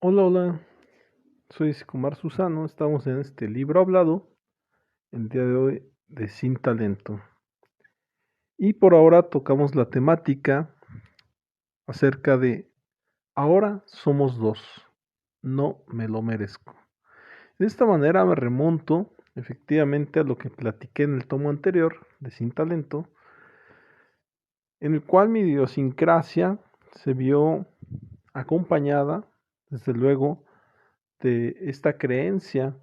Hola, hola, soy Sicomar Susano, estamos en este libro hablado, el día de hoy de Sin Talento. Y por ahora tocamos la temática acerca de ahora somos dos, no me lo merezco. De esta manera me remonto efectivamente a lo que platiqué en el tomo anterior de Sin Talento, en el cual mi idiosincrasia se vio acompañada, desde luego, de esta creencia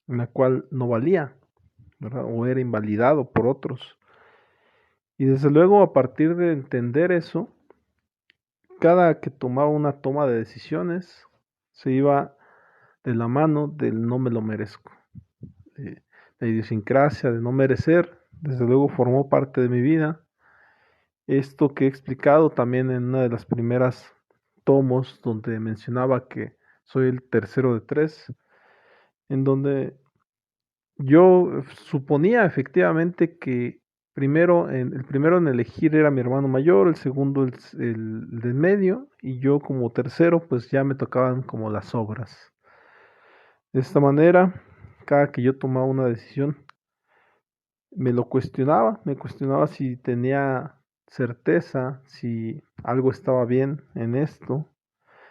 en la cual no valía, ¿verdad? O era invalidado por otros. Y desde luego, a partir de entender eso, cada que tomaba una toma de decisiones, se iba de la mano del no me lo merezco. Eh, la idiosincrasia de no merecer, desde luego, formó parte de mi vida. Esto que he explicado también en una de las primeras tomos, donde mencionaba que soy el tercero de tres, en donde yo suponía efectivamente que el primero en elegir era mi hermano mayor, el segundo el del medio, y yo como tercero, pues ya me tocaban como las obras. De esta manera, cada que yo tomaba una decisión, me cuestionaba si tenía certeza, si algo estaba bien en esto.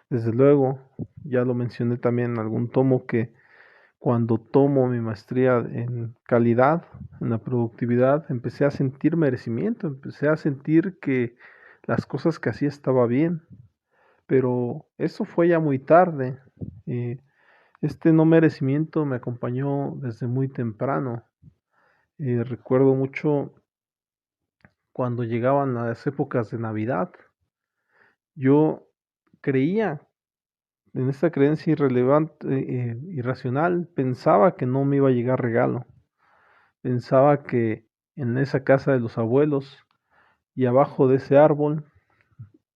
Desde luego, ya lo mencioné también en algún tomo que cuando tomo mi maestría en calidad, en la productividad, empecé a sentir merecimiento, empecé a sentir que las cosas que hacía estaba bien, pero eso fue ya muy tarde. Eh, este no merecimiento me acompañó desde muy temprano. Recuerdo mucho cuando llegaban las épocas de Navidad. Yo creía en esta creencia irrelevante, irracional, pensaba que no me iba a llegar regalo. Pensaba que en esa casa de los abuelos y abajo de ese árbol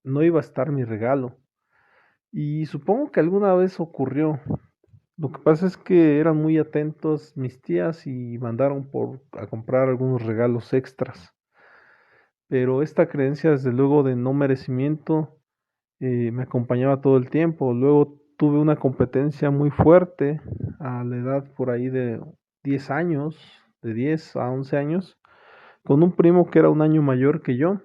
no iba a estar mi regalo. Y supongo que alguna vez ocurrió. Lo que pasa es que eran muy atentos mis tías y mandaron a comprar algunos regalos extras. Pero esta creencia, desde luego, de no merecimiento, me acompañaba todo el tiempo. Luego tuve una competencia muy fuerte a la edad por ahí de 10 años, de 10 a 11 años, con un primo que era un año mayor que yo.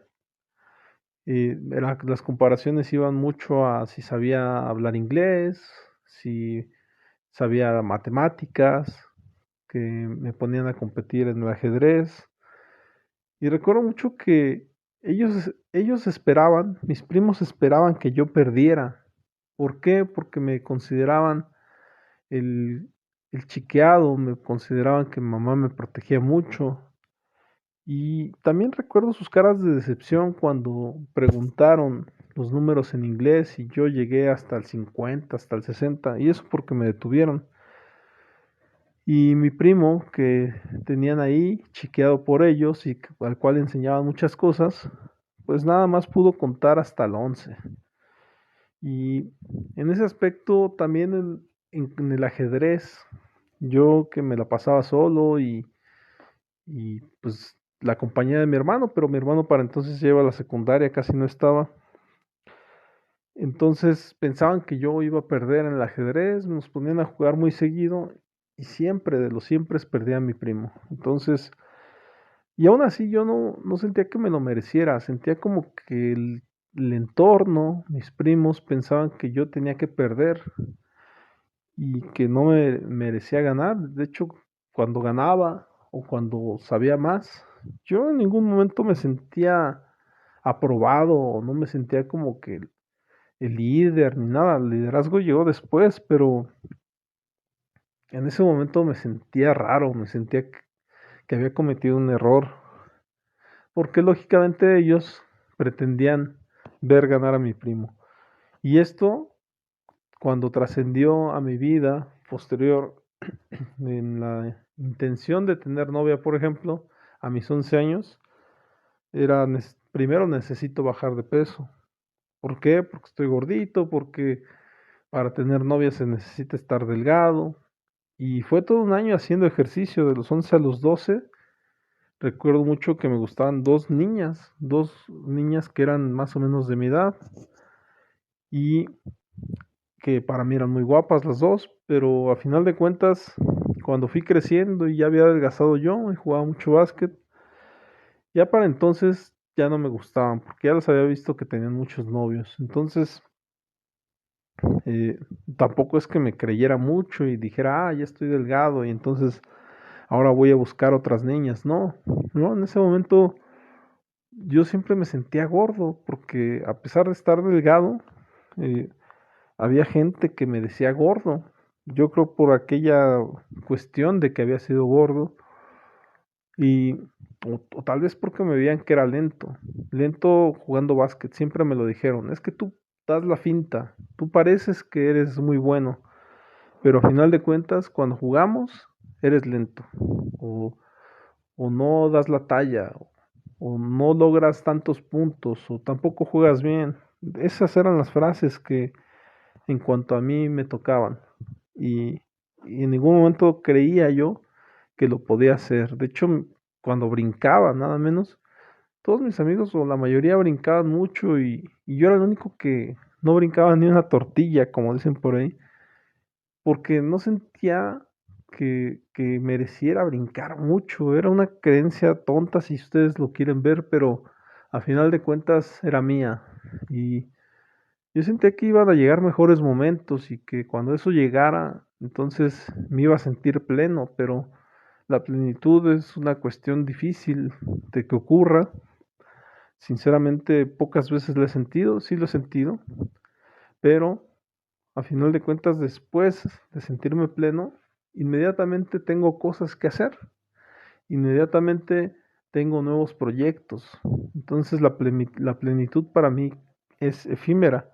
Las comparaciones iban mucho a si sabía hablar inglés, si sabía matemáticas, que me ponían a competir en el ajedrez. Y recuerdo mucho que ellos esperaban, mis primos esperaban que yo perdiera. ¿Por qué? Porque me consideraban el, el chiqueado, me consideraban que mi mamá me protegía mucho. Y también recuerdo sus caras de decepción cuando preguntaron los números en inglés y yo llegué hasta el 50, hasta el 60, y eso porque me detuvieron. Y mi primo, que tenían ahí, chiqueado por ellos y al cual enseñaban muchas cosas, pues nada más pudo contar hasta el 11. Y en ese aspecto también en el ajedrez, yo que me la pasaba solo y pues la compañía de mi hermano, pero mi hermano para entonces lleva la secundaria, casi no estaba. Entonces pensaban que yo iba a perder en el ajedrez, nos ponían a jugar muy seguido y siempre, de los siempre, perdía a mi primo. Entonces, y aún así yo no sentía que me lo mereciera, sentía como que el entorno, mis primos pensaban que yo tenía que perder y que no me merecía ganar. De hecho, cuando ganaba o cuando sabía más, yo en ningún momento me sentía aprobado o no me sentía como que el líder ni nada. El liderazgo llegó después, pero en ese momento me sentía raro, me sentía que había cometido un error, porque lógicamente ellos pretendían ver ganar a mi primo. Y esto, cuando trascendió a mi vida posterior, en la intención de tener novia, por ejemplo, a mis 11 años, primero necesito bajar de peso. ¿Por qué? Porque estoy gordito, porque para tener novia se necesita estar delgado. Y fue todo un año haciendo ejercicio, de los 11 a los 12. Recuerdo mucho que me gustaban dos niñas que eran más o menos de mi edad y que para mí eran muy guapas las dos, pero a final de cuentas, cuando fui creciendo y ya había adelgazado yo y jugaba mucho básquet, ya para entonces ya no me gustaban, porque ya los había visto que tenían muchos novios. Entonces, eh, tampoco es que me creyera mucho y dijera, ya estoy delgado y entonces ahora voy a buscar otras niñas. No, no, en ese momento yo siempre me sentía gordo, porque a pesar de estar delgado, eh, había gente que me decía gordo. Yo creo por aquella cuestión de que había sido gordo y o tal vez porque me veían que era lento, lento jugando básquet, siempre me lo dijeron, es que tú das la finta, tú pareces que eres muy bueno, pero a final de cuentas cuando jugamos eres lento o, o no das la talla o no logras tantos puntos o tampoco juegas bien. Esas eran las frases que en cuanto a mí me tocaban y, y en ningún momento creía yo que lo podía hacer. De hecho, cuando brincaba, nada menos, todos mis amigos o la mayoría brincaban mucho y yo era el único que no brincaba ni una tortilla, como dicen por ahí, porque no sentía que mereciera brincar mucho. Era una creencia tonta si ustedes lo quieren ver, pero a final de cuentas era mía. Y yo sentía que iban a llegar mejores momentos y que cuando eso llegara, entonces me iba a sentir pleno, pero la plenitud es una cuestión difícil de que ocurra. Sinceramente, pocas veces lo he sentido, sí lo he sentido, pero a final de cuentas, después de sentirme pleno, inmediatamente tengo cosas que hacer, inmediatamente tengo nuevos proyectos. Entonces la plenitud para mí es efímera.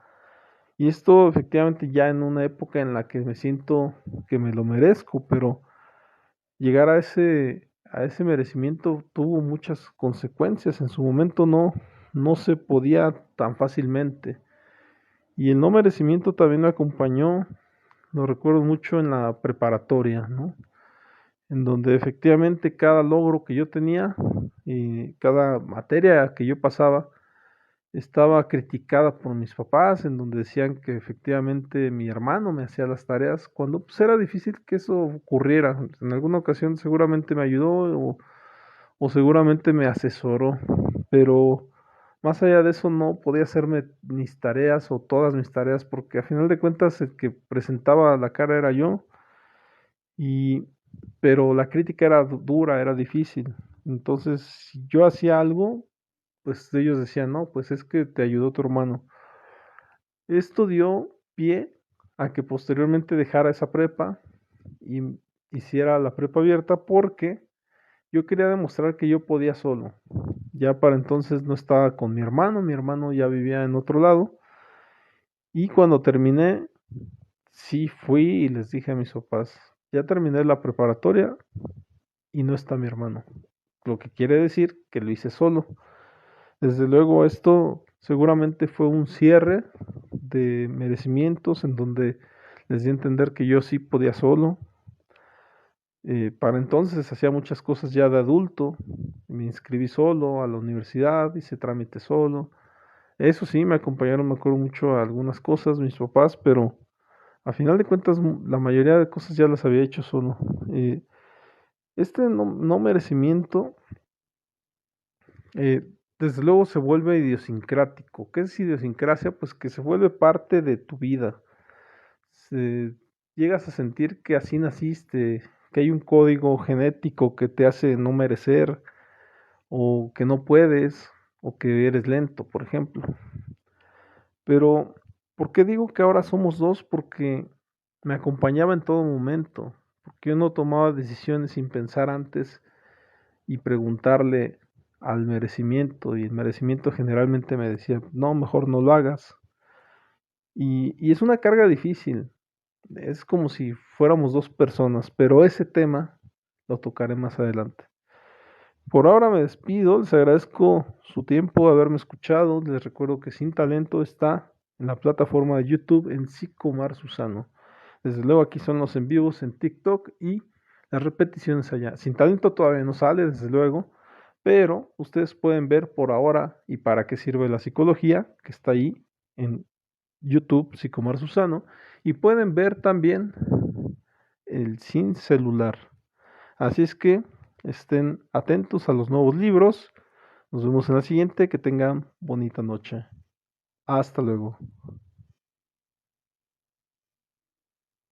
Y esto efectivamente ya en una época en la que me siento que me lo merezco, pero llegar a ese merecimiento tuvo muchas consecuencias. En su momento no se podía tan fácilmente. Y el no merecimiento también me acompañó, lo recuerdo mucho en la preparatoria, ¿no? En donde efectivamente cada logro que yo tenía y cada materia que yo pasaba estaba criticada por mis papás, en donde decían que efectivamente mi hermano me hacía las tareas, cuando pues era difícil que eso ocurriera. En alguna ocasión seguramente me ayudó o seguramente me asesoró, pero más allá de eso no podía hacerme mis tareas o todas mis tareas, porque a final de cuentas el que presentaba la cara era yo, y pero la crítica era dura, era difícil. Entonces, si yo hacía algo, pues ellos decían, no, pues es que te ayudó tu hermano. Esto dio pie a que posteriormente dejara esa prepa y hiciera la prepa abierta porque yo quería demostrar que yo podía solo. Ya para entonces no estaba con mi hermano ya vivía en otro lado. Y cuando terminé, sí fui y les dije a mis papás, ya terminé la preparatoria y no está mi hermano. Lo que quiere decir que lo hice solo. Desde luego esto seguramente fue un cierre de merecimientos en donde les di a entender que yo sí podía solo. Para entonces hacía muchas cosas ya de adulto, me inscribí solo a la universidad, hice trámite solo. Eso sí, me acompañaron, me acuerdo mucho a algunas cosas, mis papás, pero a final de cuentas la mayoría de cosas ya las había hecho solo. Eh, este no merecimiento, eh, desde luego se vuelve idiosincrático. ¿Qué es idiosincrasia? Pues que se vuelve parte de tu vida. Se, llegas a sentir que así naciste, que hay un código genético que te hace no merecer, o que no puedes, o que eres lento, por ejemplo. Pero, ¿por qué digo que ahora somos dos? Porque me acompañaba en todo momento, porque yo no tomaba decisiones sin pensar antes y preguntarle al merecimiento, y el merecimiento generalmente me decía, no, mejor no lo hagas. Y es una carga difícil, es como si fuéramos dos personas, pero ese tema lo tocaré más adelante. Por ahora me despido, les agradezco su tiempo de haberme escuchado, les recuerdo que Sin Talento está en la plataforma de YouTube en Psicomar Susano. Desde luego aquí son los en vivos en TikTok y las repeticiones allá. Sin Talento todavía no sale, desde luego, pero ustedes pueden ver por ahora y para qué sirve la psicología, que está ahí en YouTube Psicomar Susano y pueden ver también el Sin Celular. Así es que estén atentos a los nuevos libros. Nos vemos en la siguiente. Que tengan bonita noche. Hasta luego.